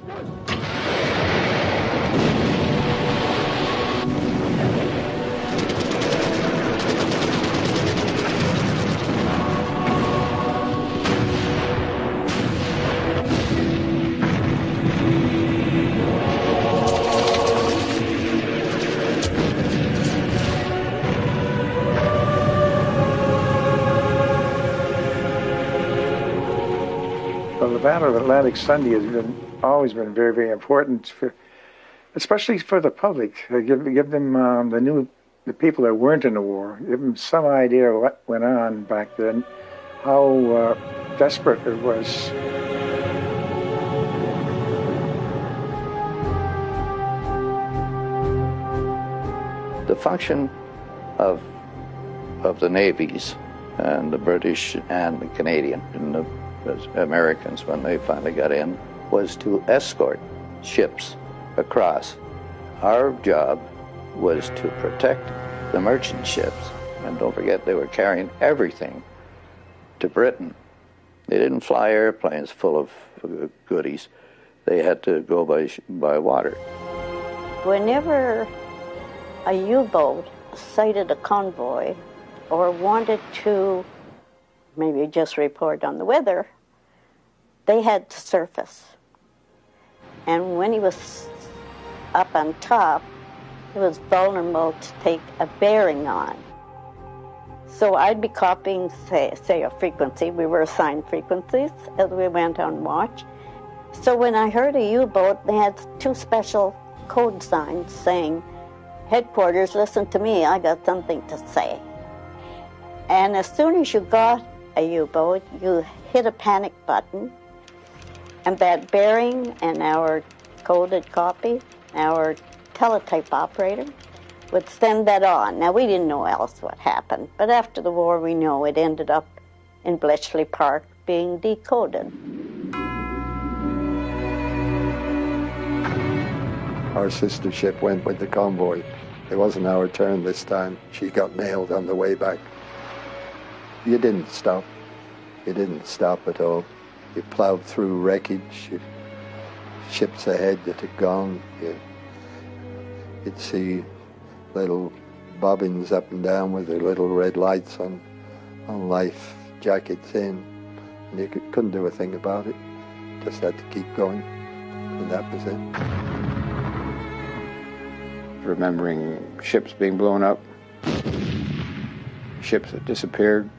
Well, the Battle of Atlantic Sunday has always been very, very important, especially for the public. Give them the people that weren't in the war, give them some idea of what went on back then, how desperate it was. The function of the navies, and the British and the Canadian and the Americans, when they finally got in, was to escort ships across. Our job was to protect the merchant ships, and don't forget they were carrying everything to Britain. They didn't fly airplanes full of goodies. They had to go by water. Whenever a U-boat sighted a convoy or wanted to maybe just report on the weather, they had to surface. And when he was up on top, he was vulnerable to take a bearing on. So I'd be copying, say a frequency. We were assigned frequencies as we went on watch. So when I heard a U-boat, they had two special code signs saying, "Headquarters, listen to me, I got something to say." And as soon as you got a U-boat, you hit a panic button, and that bearing and our coded copy, our teletype operator, would send that on. Now, we didn't know else what happened, but after the war, we know it ended up in Bletchley Park being decoded. Our sister ship went with the convoy. It wasn't our turn this time. She got nailed on the way back. You didn't stop. You didn't stop at all. You plowed through wreckage. Ships ahead that had gone. You'd see little bobbins up and down with their little red lights on life jackets in. And you couldn't do a thing about it. Just had to keep going. And that was it. Remembering ships being blown up, ships that disappeared,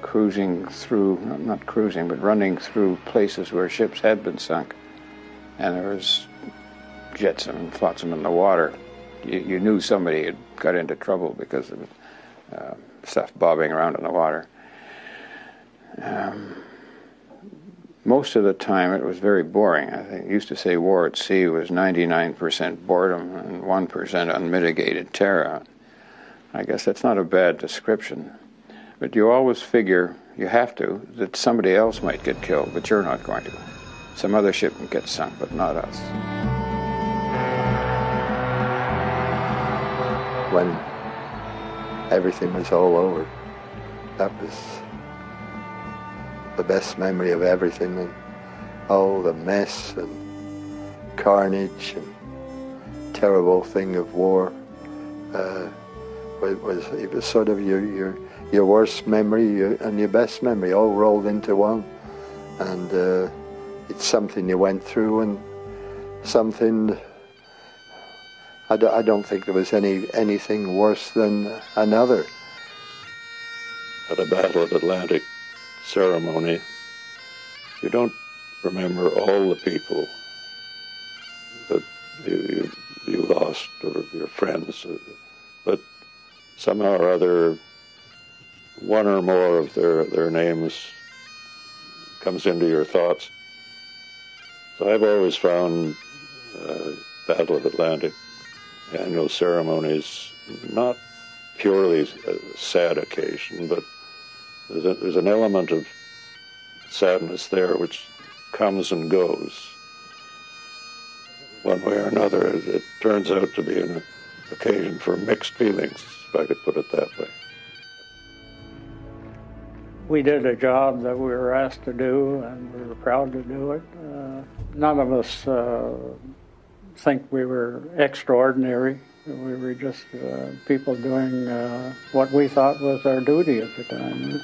cruising through, not cruising, but running through places where ships had been sunk, and there was jetsam and flotsam in the water. You knew somebody had got into trouble because of stuff bobbing around in the water. Most of the time it was very boring. I think used to say war at sea was 99% boredom and 1% unmitigated terror. I guess that's not a bad description. But you always figure, you have to, that somebody else might get killed, but you're not going to. Some other ship can get sunk, but not us. When everything was all over, that was the best memory of everything, and all the mess and carnage and terrible thing of war. It was sort of your worst memory and your best memory all rolled into one, and it's something you went through, and something. I don't think there was anything worse than another. At a Battle of Atlantic ceremony, you don't remember all the people that you lost, or your friends, but somehow or other, one or more of their names comes into your thoughts. So I've always found Battle of Atlantic annual ceremonies not purely a sad occasion, but there's an element of sadness there which comes and goes. One way or another, it turns out to be an occasion for mixed feelings, if I could put it that way. We did a job that we were asked to do, and we were proud to do it. None of us think we were extraordinary. We were just people doing what we thought was our duty at the time.